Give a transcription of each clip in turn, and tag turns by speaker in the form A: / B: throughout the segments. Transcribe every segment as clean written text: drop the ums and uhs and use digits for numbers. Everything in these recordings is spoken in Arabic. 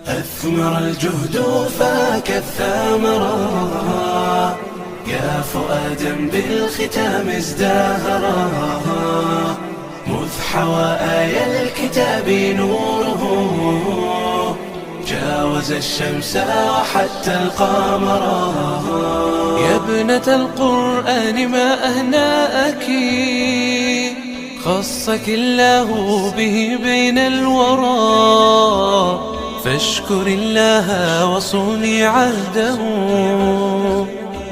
A: أثمر الجهد فاك الثمرة، يا فؤادا بالختام ازدهرا، مذ حوى آي الكتاب نوره، جاوز الشمس وحتى القمر.
B: يا ابنة القرآن ما أهنأك، خصك الله به بين الورى، فاشكر الله وصوني عهده،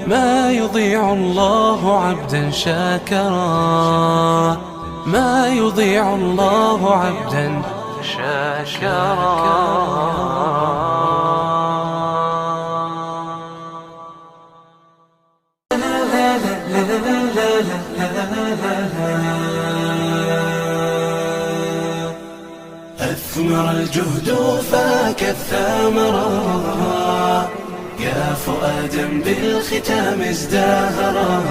B: ما يضيع الله عبدا شاكرا، ما يضيع الله عبدا شاكرا.
A: أثمر الجهد فاك الثمرة، يا فؤادا بالختام ازدهرا،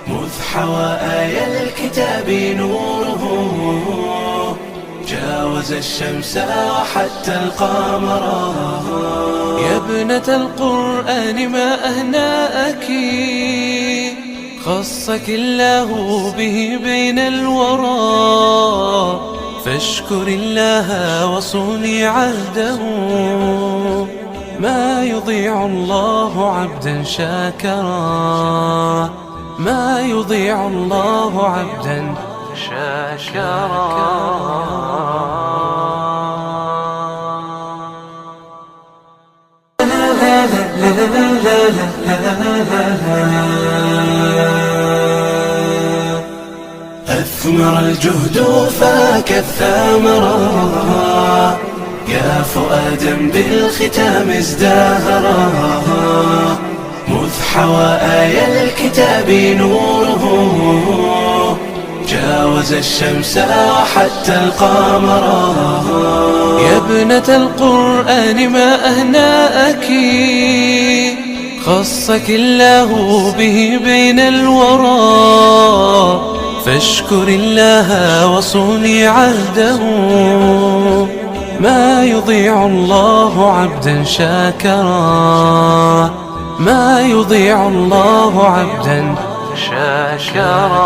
A: مذ حوى آي الكتاب نوره، جاوز الشمس وحتى القمر.
B: يا ابنة القرآن ما أهنأك، خصك الله به بين الورى، فاشكر الله وصوني عهده، ما يضيع الله عبدا شاكرا، ما يضيع الله عبدا شاكرا.
A: أثمر الجهد فاك الثمرة، يا فؤادا بالختام ازدهرا، مذ حوى آي الكتاب نوره، جاوز الشمس وحتى القمر.
B: يا ابنة القرآن ما أهنأك، خصك الله به بين الورى، فاشكر الله وصوني عهده، ما يضيع الله عبدا شاكرا، ما يضيع الله عبدا شاكرا.